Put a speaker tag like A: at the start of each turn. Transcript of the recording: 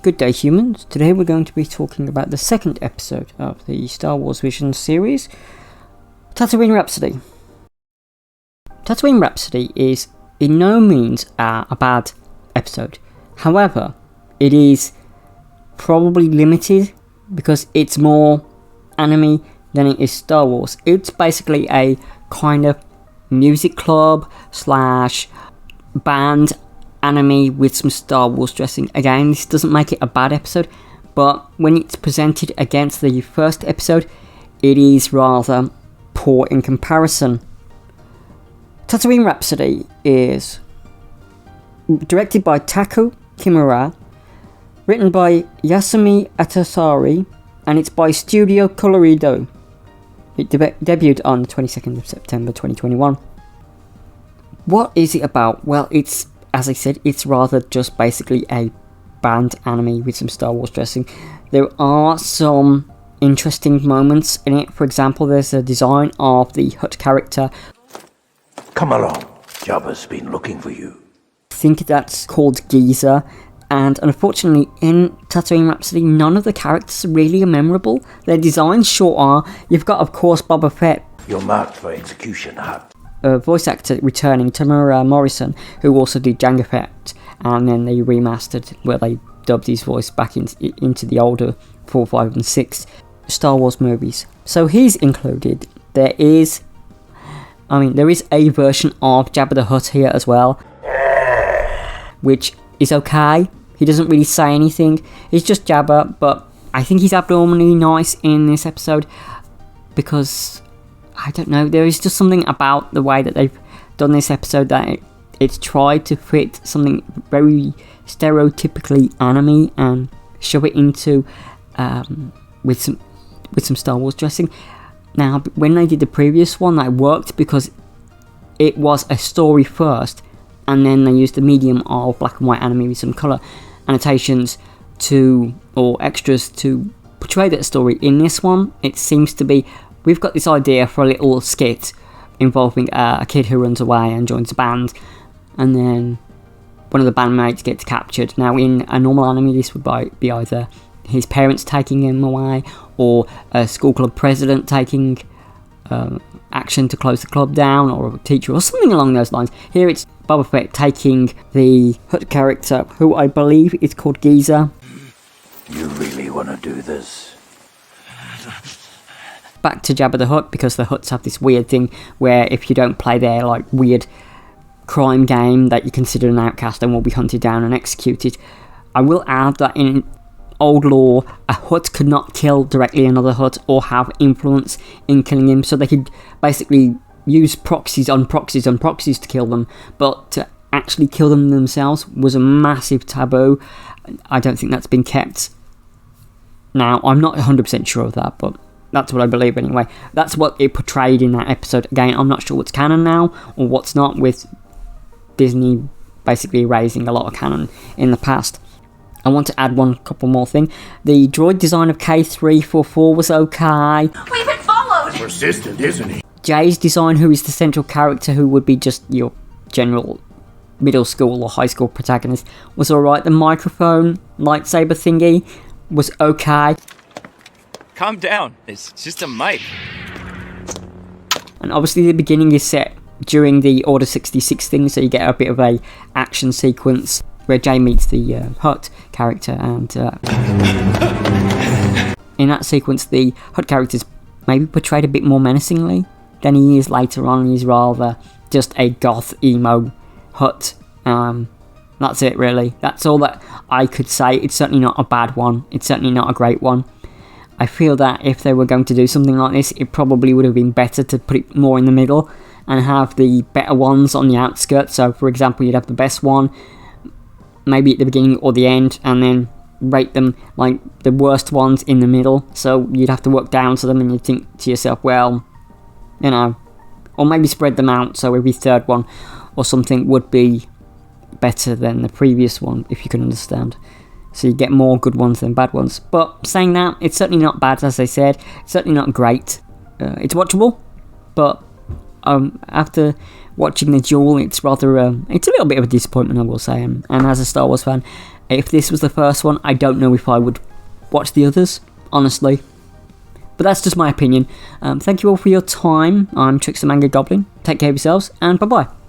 A: Good day, humans. Today we're going to be talking about the second episode of the Star Wars Visions series, Tatooine Rhapsody. Tatooine Rhapsody is in no means a bad episode. However, it is probably limited because it's more anime than it is Star Wars. It's basically a kind of music club / band anime with some Star Wars dressing. Again, this doesn't make it a bad episode, but when it's presented against the first episode, it is rather poor in comparison. Tatooine Rhapsody is directed by Taku, Kimura, written by Yasumi Atarashi, and it's by Studio Colorido. It debuted on the 22nd of September 2021. What is it about? Well, it's, as I said, it's rather just basically a band anime with some Star Wars dressing. There are some interesting moments in it. For example, there's a design of the Hutt character.
B: Come along, Jabba's been looking for you.
A: I think that's called Geezer, and unfortunately in Tatooine Rhapsody none of the characters really are memorable. Their designs sure are. You've got, of course, Boba Fett.
B: You're marked for execution, Hutt.
A: Voice actor returning, Temuera Morrison, who also did Jango Fett, and then they remastered where they dubbed his voice back into the older 4, 5 and 6 Star Wars movies. So he's included. There is a version of Jabba the Hutt here as well, which is okay. He doesn't really say anything. He's just Jabba, but I think he's abnormally nice in this episode because, I don't know, there is just something about the way that they've done this episode that it's tried to fit something very stereotypically anime and shove it into with some Star Wars dressing. Now, when they did the previous one, that worked because it was a story first, and then they used the medium of black and white anime with some colour annotations or extras to portray that story. In this one, it seems to be, we've got this idea for a little skit involving a kid who runs away and joins a band, and then one of the bandmates gets captured. Now, in a normal anime, this would be either his parents taking him away, or a school club president taking action to close the club down, or a teacher, or something along those lines. Here it's Boba Fett taking the Hutt character, who I believe is called Geezer.
B: You really want to do this?
A: Back to Jabba the Hutt, because the Hutts have this weird thing where if you don't play their like weird crime game, that you're considered an outcast and will be hunted down and executed. I will add that in old lore, a Hutt could not kill directly another Hutt or have influence in killing him, so they could basically use proxies on proxies on proxies to kill them, but to actually kill them themselves was a massive taboo. I don't think that's been kept. Now, I'm not 100% sure of that, but that's what I believe anyway. That's what it portrayed in that episode. Again, I'm not sure what's canon now or what's not, with Disney basically erasing a lot of canon in the past. I want to add one couple more thing. The droid design of K344 was okay.
C: We've been followed!
B: Persistent, isn't he?
A: Jay's design, who is the central character, who would be just your general middle school or high school protagonist, was alright. The microphone lightsaber thingy was okay.
D: Calm down, it's just a mic.
A: And obviously the beginning is set during the Order 66 thing, so you get a bit of a action sequence where Jay meets the Hutt character, and in that sequence the Hutt character is maybe portrayed a bit more menacingly than he is later on. He's rather just a goth emo Hutt. That's it really. That's all that I could say. It's certainly not a bad one. It's certainly not a great one. I feel that if they were going to do something like this, it probably would have been better to put it more in the middle and have the better ones on the outskirts. So for example, you'd have the best one maybe at the beginning or the end, and then rate them like the worst ones in the middle. So you'd have to work down to them, and you'd think to yourself, well, you know, or maybe spread them out so every third one or something would be better than the previous one, if you can understand. So you get more good ones than bad ones. But saying that, it's certainly not bad, as I said. It's certainly not great. It's watchable, but after watching the duel, it's rather it's a little bit of a disappointment, I will say. And as a Star Wars fan, if this was the first one, I don't know if I would watch the others, honestly. But that's just my opinion. Thank you all for your time. I'm Trickster Manga Goblin. Take care of yourselves, and bye bye.